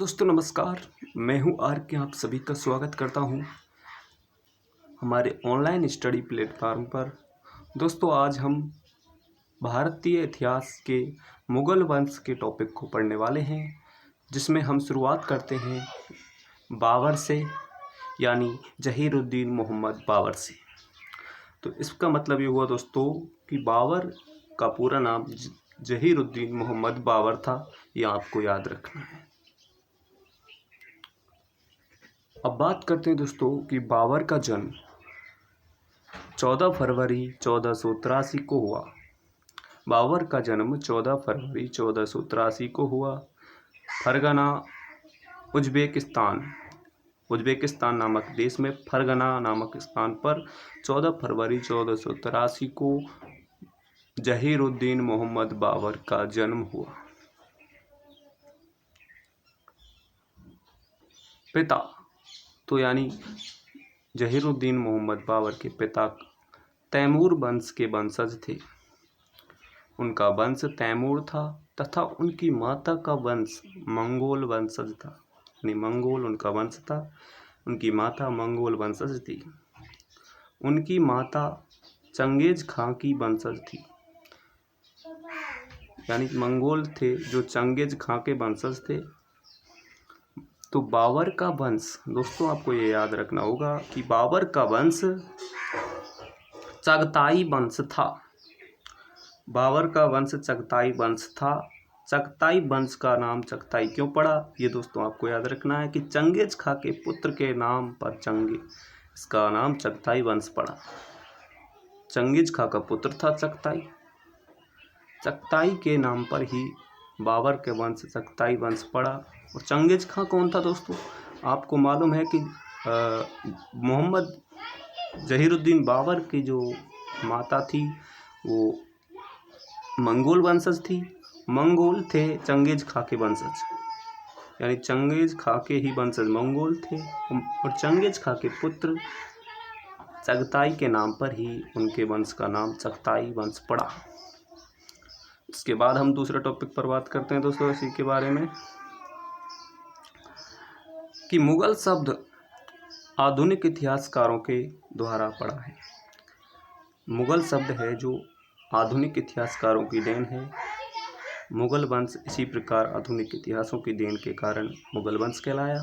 दोस्तों नमस्कार। मैं हूं आर के, आप सभी का स्वागत करता हूं हमारे ऑनलाइन स्टडी प्लेटफॉर्म पर। दोस्तों आज हम भारतीय इतिहास के मुग़ल वंश के टॉपिक को पढ़ने वाले हैं, जिसमें हम शुरुआत करते हैं बाबर से, यानी जहीरुद्दीन मोहम्मद बाबर से। तो इसका मतलब ये हुआ दोस्तों कि बाबर का पूरा नाम जहीरुद्दीन मोहम्मद बाबर था। ये आपको याद रखना है। अब बात करते हैं दोस्तों कि बाबर का जन्म 14 फरवरी 1483 को हुआ। बाबर का जन्म 14 फरवरी 1483 को हुआ। फरगना उज्बेकिस्तान नामक देश में फरगना नामक स्थान पर 14 फरवरी 1483 को जहीरुद्दीन मोहम्मद बाबर का जन्म हुआ। पिता तो यानी जहीरुद्दीन मोहम्मद बाबर के पिता तैमूर वंश के वंशज थे। उनका वंश तैमूर था तथा उनकी माता का वंश मंगोल वंशज था, यानी मंगोल उनका वंश था। उनकी माता मंगोल वंशज थी। उनकी माता चंगेज खां की वंशज थी, यानी मंगोल थे जो चंगेज खां के वंशज थे। तो बाबर का वंश, दोस्तों आपको ये याद रखना होगा कि बाबर का वंश चगताई वंश था। बाबर का वंश चगताई वंश था। चगताई वंश का नाम चगताई क्यों पड़ा, ये दोस्तों आपको याद रखना है कि चंगेज खां के पुत्र के नाम पर इसका नाम चगताई वंश पड़ा। चंगेज खां का पुत्र था चगताई। चगताई के नाम पर ही बाबर के वंश चगताई वंश पड़ा। और चंगेज खां कौन था दोस्तों, आपको मालूम है कि मोहम्मद जहीरुद्दीन बाबर की जो माता थी वो मंगोल वंशज थी। मंगोल थे चंगेज खां के वंशज, यानी चंगेज खां के ही वंशज मंगोल थे। और चंगेज खां के पुत्र चगताई के नाम पर ही उनके वंश का नाम चगताई वंश पड़ा। इसके बाद हम दूसरे टॉपिक पर बात करते हैं दोस्तों इसी के बारे में कि मुगल शब्द आधुनिक इतिहासकारों के द्वारा पड़ा है। मुगल शब्द है जो आधुनिक इतिहासकारों की देन है। मुगल वंश इसी प्रकार आधुनिक इतिहासों की देन के कारण मुगल वंश कहलाया।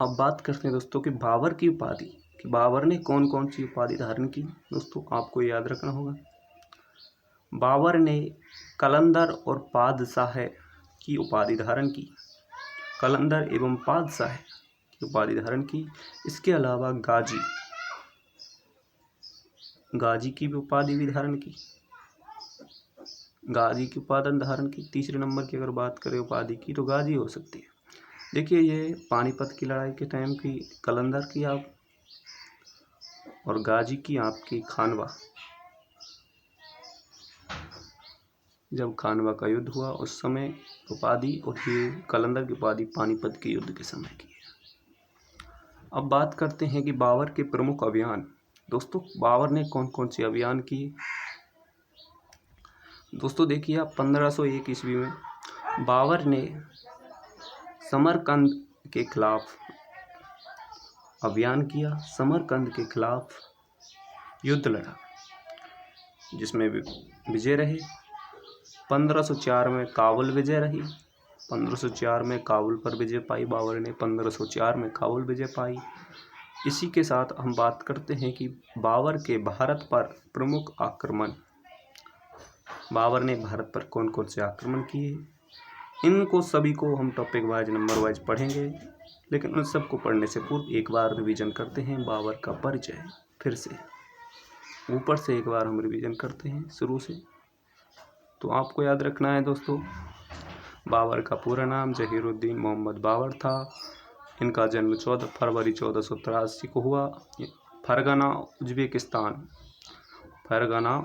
अब बात करते हैं दोस्तों कि बाबर की उपाधि, कि बाबर ने कौन कौन सी उपाधि धारण की। दोस्तों आपको याद रखना होगा, बाबर ने कलंदर और पादशाह की उपाधि धारण की। कलंदर एवं पादशाह की उपाधि धारण की। इसके अलावा गाजी की भी उपाधि भी धारण की। गाजी की उपाधि धारण की। तीसरे नंबर की अगर बात करें उपाधि की तो गाजी हो सकती है। देखिए ये पानीपत की लड़ाई के टाइम की कलंदर की आप, और गाजी की आपकी खानवा, जब खानवा का युद्ध हुआ उस समय उपाधि, और ये कलंदर की उपाधि पानीपत के युद्ध के समय की है। अब बात करते हैं कि बाबर के प्रमुख अभियान। दोस्तों बाबर ने कौन कौन से अभियान किए। दोस्तों देखिए आप 1501 ईस्वी में बाबर ने समरकंद के खिलाफ अभियान किया। समरकंद के खिलाफ युद्ध लड़ा जिसमें विजय रहे। 1504 में काबुल विजय रही। 1504 में काबुल पर विजय पाई बाबर ने। 1504 में काबुल विजय पाई। इसी के साथ हम बात करते हैं कि बाबर के भारत पर प्रमुख आक्रमण। बाबर ने भारत पर कौन कौन से आक्रमण किए, इनको सभी को हम टॉपिक वाइज नंबर वाइज पढ़ेंगे, लेकिन उन सबको पढ़ने से पूर्व एक बार रिवीजन करते हैं बाबर का परिचय। फिर से ऊपर से एक बार हम रिवीजन करते हैं शुरू से। तो आपको याद रखना है दोस्तों, बाबर का पूरा नाम जहीरुद्दीन मोहम्मद बाबर था। इनका जन्म 14 फरवरी 1483 को हुआ। फरगना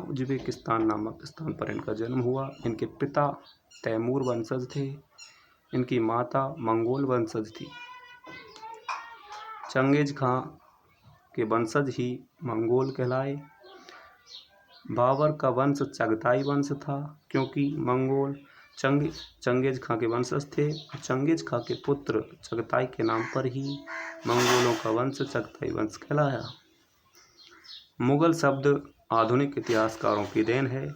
उज्बेकिस्तान नामक स्थान पर इनका जन्म हुआ। इनके पिता तैमूर वंशज थे। इनकी माता मंगोल वंशज थी। चंगेज खां के वंशज ही मंगोल कहलाए। बाबर का वंश चगताई वंश था, क्योंकि मंगोल चंगेज खां के वंशज थे। चंगेज खां के पुत्र चगताई के नाम पर ही मंगोलों का वंश चगताई वंश कहलाया। मुगल शब्द आधुनिक इतिहासकारों की देन है।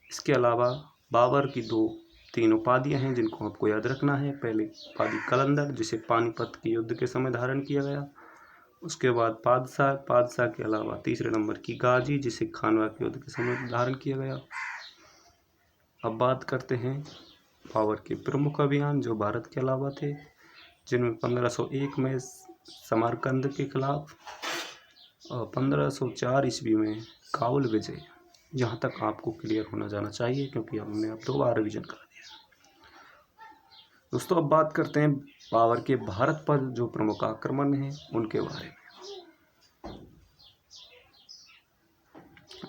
इसके अलावा बाबर की 2-3 उपाधियां हैं जिनको आपको याद रखना है। पहली उपाधि कलंदर, जिसे पानीपत के युद्ध के समय धारण किया गया। उसके बाद पादशाह के अलावा तीसरे नंबर की गाजी, जिसे खानवा के युद्ध के समय धारण किया गया। अब बात करते हैं बाबर के प्रमुख अभियान जो भारत के अलावा थे, जिनमें 1501 में समरकंद के खिलाफ और 1504 ईस्वी में काबुल विजय। यहाँ तक आपको क्लियर होना जाना चाहिए क्योंकि हमने अब 2 बार रिवीजन करा दिया। दोस्तों अब बात करते हैं बाबर के भारत पर जो प्रमुख आक्रमण हैं उनके बारे में।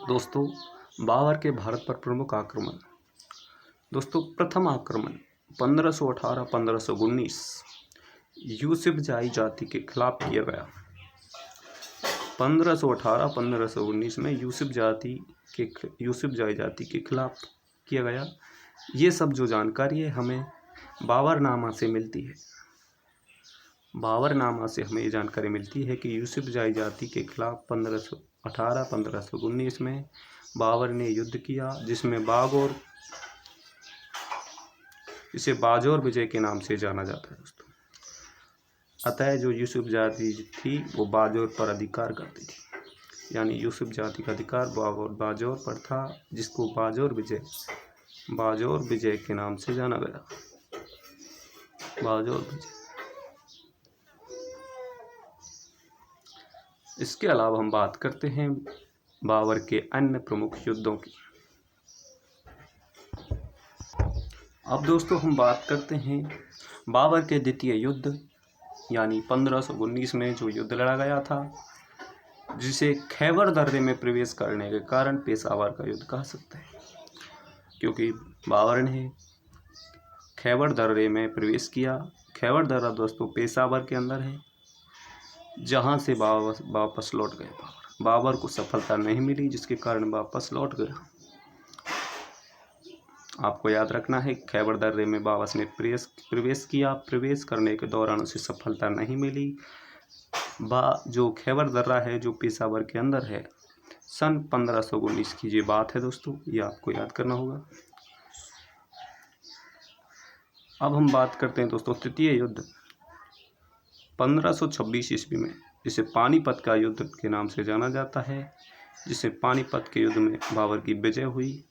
दोस्तों बाबर के भारत पर प्रमुख आक्रमण। दोस्तों प्रथम आक्रमण 1518-1519 यूसुफजाई जाति के खिलाफ किया गया। 1518-1519 में यूसुफजाई जाति के खिलाफ किया गया। ये सब जो जानकारी है हमें बाबरनामा से मिलती है। बाबरनामा से हमें ये जानकारी मिलती है कि यूसुफजाई जाति के खिलाफ 1518-1519 में बाबर ने युद्ध किया, जिसमें इसे बाजौर विजय के नाम से जाना जाता है दोस्तों। अतः जो यूसुफ जाति थी वो बाजौर पर अधिकार करती थी, यानी यूसुफ जाति का अधिकार बाजौर पर था, जिसको बाजौर विजय के नाम से जाना गया। बाजौर विजय। इसके अलावा हम बात करते हैं बाबर के अन्य प्रमुख युद्धों की। अब दोस्तों हम बात करते हैं बाबर के द्वितीय युद्ध यानी 1519 में जो युद्ध लड़ा गया था, जिसे खैबर दर्रे में प्रवेश करने के कारण पेशावर का युद्ध कह सकते हैं, क्योंकि बाबर ने खैबर दर्रे में प्रवेश किया। खैबर दर्रा दोस्तों पेशावर के अंदर है, जहां से वापस लौट गए बाबर को सफलता नहीं मिली, जिसके कारण वापस लौट गया। आपको याद रखना है खैबर दर्रे में बाबर ने प्रवेश किया। प्रवेश करने के दौरान उसे सफलता नहीं मिली। जो खैबर दर्रा है जो पेशावर के अंदर है, सन 1519 की ये बात है दोस्तों, ये आपको याद करना होगा। अब हम बात करते हैं दोस्तों तृतीय युद्ध 1526 ईस्वी में, जिसे पानीपत का युद्ध के नाम से जाना जाता है, जिसे पानीपत के युद्ध में बाबर की विजय हुई।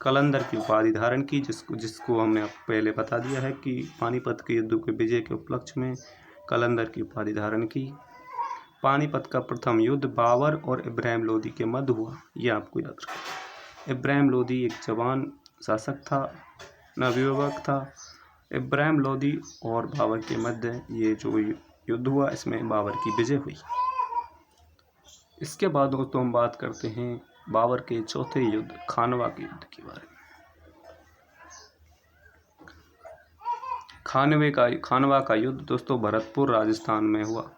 कलंदर की उपाधि धारण की, जिसको हमने पहले बता दिया है कि पानीपत के युद्ध के विजय के उपलक्ष्य में कलंदर की उपाधि धारण की। पानीपत का प्रथम युद्ध बाबर और इब्राहिम लोदी के मध्य हुआ, ये आपको याद रखना। इब्राहिम लोदी एक जवान शासक था, नवयुवक था। इब्राहिम लोदी और बाबर के मध्य ये जो युद्ध हुआ, इसमें बाबर की विजय हुई। इसके बाद दोस्तों हम बात करते हैं बाबर के चौथे युद्ध खानवा के युद्ध के बारे में। खानवा का युद्ध दोस्तों भरतपुर राजस्थान में हुआ।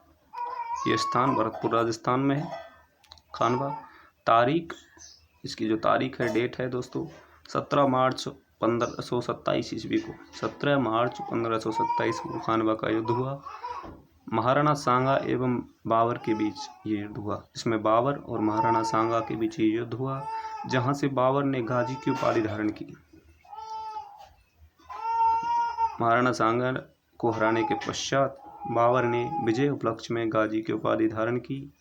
ये स्थान भरतपुर राजस्थान में है, खानवा। तारीख, इसकी जो तारीख है, डेट है दोस्तों 17 मार्च 1527 ईस्वी को। 17 मार्च 1527 को खानवा का युद्ध हुआ। महाराणा सांगा एवं बाबर के बीच ये युद्ध हुआ। इसमें बाबर और महाराणा सांगा के बीच ये युद्ध हुआ, जहां से बाबर ने गाजी की उपाधि धारण की। महाराणा सांगा को हराने के पश्चात बाबर ने विजय उपलक्ष्य में गाजी की उपाधि धारण की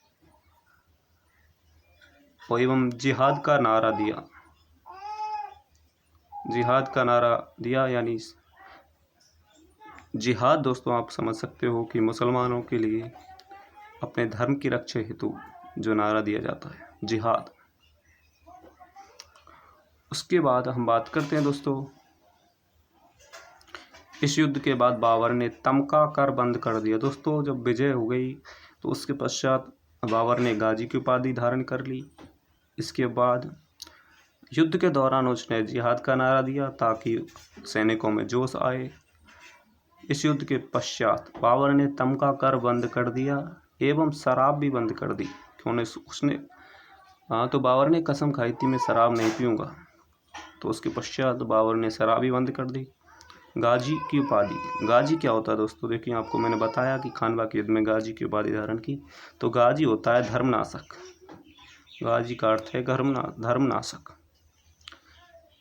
एवं जिहाद का नारा दिया। यानी जिहाद दोस्तों आप समझ सकते हो कि मुसलमानों के लिए अपने धर्म की रक्षा हेतु जो नारा दिया जाता है, जिहाद। उसके बाद हम बात करते हैं दोस्तों, इस युद्ध के बाद बाबर ने तमका कर बंद कर दिया। दोस्तों जब विजय हो गई तो उसके पश्चात बाबर ने गाजी की उपाधि धारण कर ली। इसके बाद युद्ध के दौरान उसने जिहाद का नारा दिया ताकि सैनिकों में जोश आए। इस युद्ध के पश्चात बाबर ने तमका कर बंद कर दिया एवं शराब भी बंद कर दी। तो बाबर ने कसम खाई थी मैं शराब नहीं पीऊँगा। तो उसके पश्चात बाबर ने शराबी बंद कर दी। गाजी की उपाधि, गाजी क्या होता है दोस्तों? देखिए, आपको मैंने बताया कि खानवा के युद्ध में गाजी की उपाधि धारण की। तो गाजी होता है धर्मनाशक। गाजी का अर्थ है धर्मनाशक।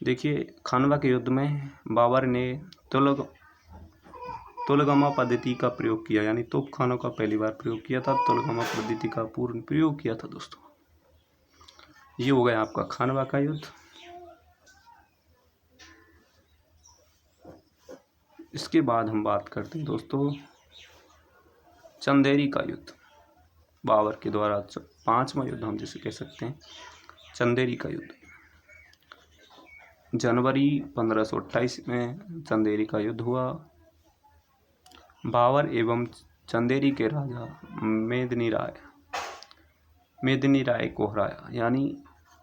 देखिए, खानवा के युद्ध में बाबर ने तुलगमा पद्धति का प्रयोग किया, यानी तोपखानों का पहली बार प्रयोग किया था। तुलगमा पद्धति का पूर्ण प्रयोग किया था दोस्तों। ये हो गया आपका खानवा का युद्ध। इसके बाद हम बात करते हैं दोस्तों चंदेरी का युद्ध। बाबर के द्वारा 5वां युद्ध हम जिसे कह सकते हैं चंदेरी का युद्ध। जनवरी 1528 में चंदेरी का युद्ध हुआ। बाबर एवं चंदेरी के राजा मेदिनी राय को हराया, यानी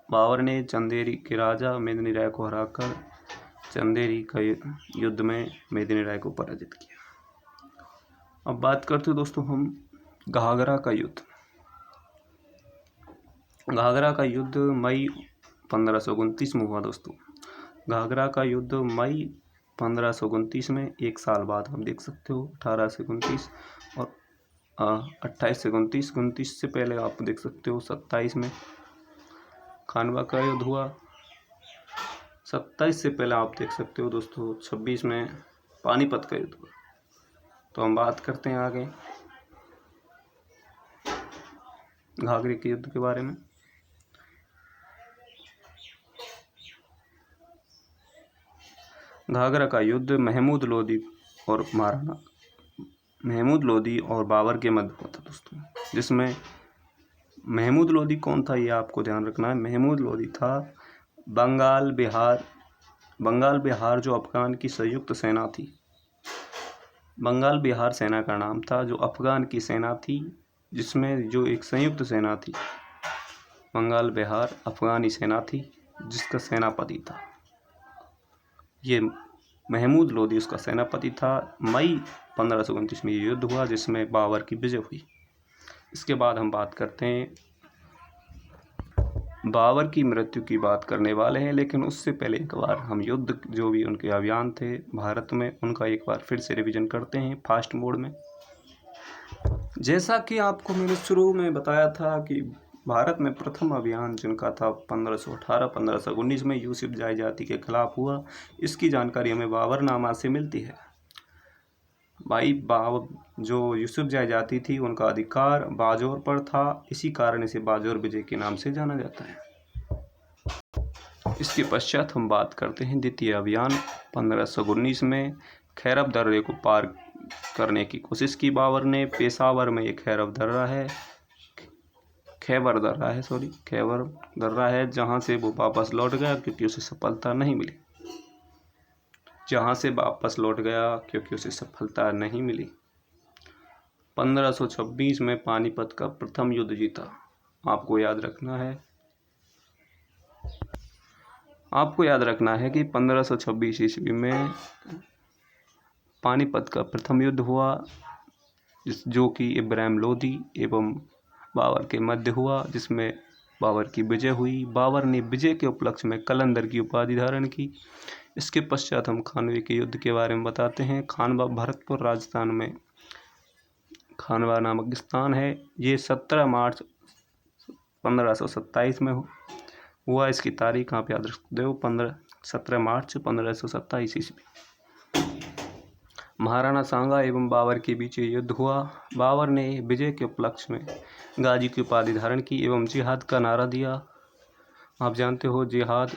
बाबर ने चंदेरी के राजा मेदिनी राय को हराकर चंदेरी का युद्ध में मेदिनी राय को पराजित किया। अब बात करते हैं दोस्तों हम घाघरा का युद्ध। घाघरा का युद्ध मई 1529 में हुआ दोस्तों। घाघरा का युद्ध मई 1529 में, एक साल बाद हम देख सकते हो 18 से 29 और 28 से 29 से पहले आप देख सकते हो 27 में खानवा का युद्ध हुआ। 27 से पहले आप देख सकते हो दोस्तों 26 में पानीपत का युद्ध हुआ। तो हम बात करते हैं आगे घाघरे के युद्ध के बारे में। घाघरा का युद्ध महमूद लोदी और बाबर के मध्य हुआ था दोस्तों, जिसमें महमूद लोदी कौन था ये आपको ध्यान रखना है। महमूद लोदी था बंगाल बिहार जो अफगान की संयुक्त सेना थी। बंगाल बिहार सेना का नाम था, जो अफगान की सेना थी, जिसमें जो एक संयुक्त सेना थी बंगाल बिहार अफगानी सेना थी, जिसका सेनापति था ये महमूद लोदी, उसका सेनापति था। मई 1529 में ये युद्ध हुआ, जिसमें बाबर की विजय हुई। इसके बाद हम बात करते हैं बाबर की मृत्यु की बात करने वाले हैं, लेकिन उससे पहले एक बार हम युद्ध जो भी उनके अभियान थे भारत में, उनका एक बार फिर से रिवीजन करते हैं फास्ट मोड में। जैसा कि आपको मैंने शुरू में बताया था कि भारत में प्रथम अभियान जिनका था 1518-1519 में यूसुफ जाय जाति के खिलाफ हुआ, इसकी जानकारी हमें बाबरनामा से मिलती है। भाई जो यूसुफ जाय जाति थी उनका अधिकार बाजौर पर था, इसी कारण इसे बाजौर विजय के नाम से जाना जाता है। इसके पश्चात हम बात करते हैं द्वितीय अभियान 1519 में। खैरब दर्रे को पार करने की कोशिश की बाबर ने। पेशावर में एक खैबर दर्रा है, जहां से वो वापस लौट गया क्योंकि उसे सफलता नहीं मिली। 1526 में पानीपत का प्रथम युद्ध जीता। आपको याद रखना है कि 1526 ईस्वी में पानीपत का प्रथम युद्ध हुआ, जो कि इब्राहिम लोदी एवं बाबर के मध्य हुआ, जिसमें बाबर की विजय हुई। बाबर ने विजय के उपलक्ष्य में कलंदर की उपाधि धारण की। इसके पश्चात हम खानवे के युद्ध के बारे में बताते हैं। खानवा भरतपुर राजस्थान में खानवा नामक स्थान है। ये 17 मार्च 1527 में हुआ। इसकी तारीख आप याद रख सकते हो 17 मार्च 1527 ईस्वी। महाराणा सांगा एवं बाबर के बीच ये युद्ध हुआ। बाबर ने विजय के उपलक्ष्य में गाजी की उपाधि धारण की एवं जिहाद का नारा दिया। आप जानते हो जिहाद।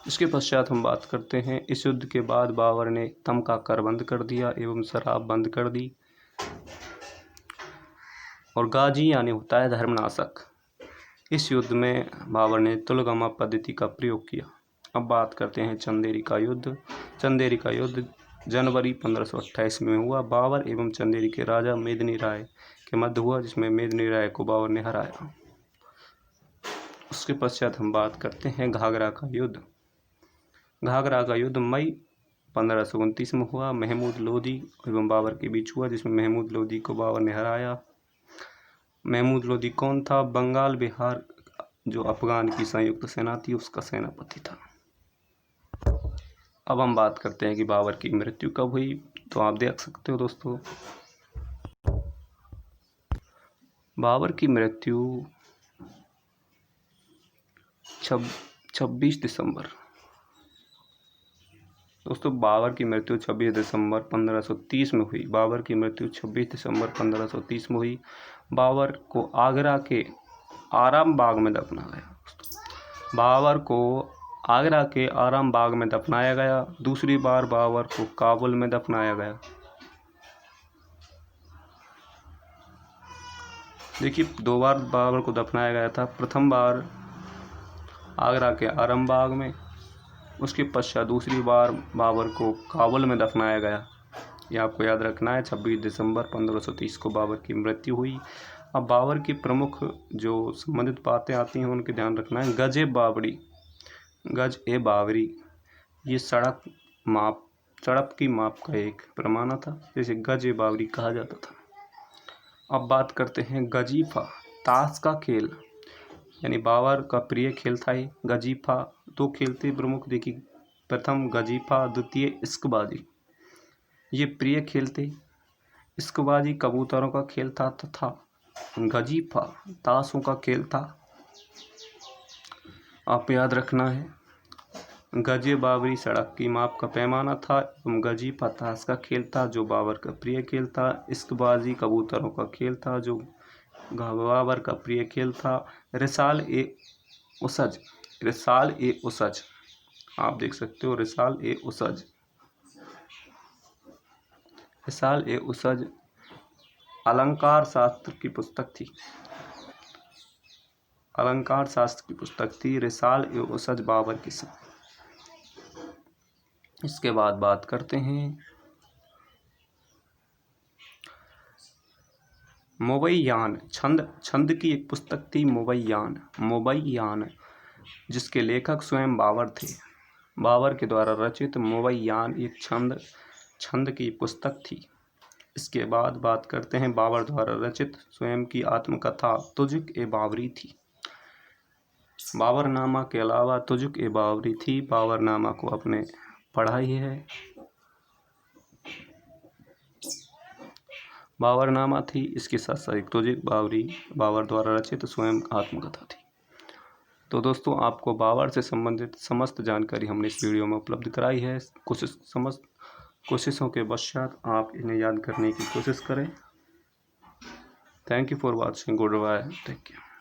इसके पश्चात हम बात करते हैं इस युद्ध के बाद बाबर ने तमका कर बंद कर दिया एवं शराब बंद कर दी। और गाजी यानी होता है धर्मनाशक। इस युद्ध में बाबर ने तुलगमा पद्धति का प्रयोग किया। अब बात करते हैं चंदेरी का युद्ध। चंदेरी का युद्ध जनवरी 1528 में हुआ। बाबर एवं चंदेरी के राजा मेदिनी राय के मध्य हुआ, जिसमें मेदिनी राय को बाबर ने हराया। उसके पश्चात हम बात करते हैं घाघरा का युद्ध। घाघरा का युद्ध मई 1529 में हुआ। महमूद लोदी एवं बाबर के बीच हुआ, जिसमें महमूद लोदी को बाबर ने हराया। महमूद लोदी कौन था? बंगाल बिहार जो अफगान की संयुक्त सेना थी उसका सेनापति था। अब हम बात करते हैं कि बाबर की मृत्यु कब हुई। तो आप देख सकते हो दोस्तों, बाबर की मृत्यु 26 दिसंबर। दोस्तों बाबर की मृत्यु 26 दिसंबर 1530 में हुई। बाबर की मृत्यु 26 दिसंबर 1530 में हुई। बाबर को आगरा के आराम बाग में दफनाया गया। बाबर को आगरा के आराम बाग में दफनाया गया। दूसरी बार बाबर को काबुल में दफनाया गया। देखिए, 2 बार बाबर को दफनाया गया था। प्रथम बार आगरा के आराम बाग में, उसके पश्चात दूसरी बार बाबर को काबुल में दफनाया गया। ये आपको याद रखना है। 26 दिसंबर 1530 को बाबर की मृत्यु हुई। अब बाबर की प्रमुख जो संबंधित बातें आती हैं उनके ध्यान रखना है। गज ए बाबरी, ये सड़क की माप का एक पैमाना था, जिसे गज ए बाबरी कहा जाता था। अब बात करते हैं गजीफा, ताश का खेल, यानी बाबर का प्रिय खेल था ये गजीफा। 2 खेल थे प्रमुख, देखिए, प्रथम गजीफा, द्वितीय इश्कबाजी। ये प्रिय खेल थे। इश्कबाजी कबूतरों का खेल था तथा गजीफा ताशों का खेल था। आप याद रखना है, गजे बाबरी सड़क की माप का पैमाना था एवं गजीफा ताश का खेल था जो बाबर का प्रिय खेल था। इश्कबाजी कबूतरों का खेल था जो बाबर का प्रिय खेल था। रिसाल ए उसज, आप देख सकते हो, रिसाल ए उसज अलंकार शास्त्र की पुस्तक थी। रिसाल ए उसज बाबर की सब। इसके बाद बात करते हैं मुबैयान, छंद की एक पुस्तक थी मुबैयान, जिसके लेखक स्वयं बाबर थे। बाबर के द्वारा रचित मुबैयान एक छंद की पुस्तक थी। इसके बाद बात करते हैं बाबर द्वारा रचित स्वयं की आत्मकथा तुजुक ए बाबरी थी। बाबरनामा के अलावा तुजुक ए बाबरी थी। बाबरनामा को आपने पढ़ा ही है। बाबरनामा थी, इसके साथ साथ एक तुजुक बाबरी बाबर द्वारा रचित स्वयं आत्मकथा थी। तो दोस्तों, आपको बाबर से संबंधित समस्त जानकारी हमने इस वीडियो में उपलब्ध कराई है। कोशिशों के पश्चात आप इन्हें याद करने की कोशिश करें। Thank you for watching. Goodbye, take care.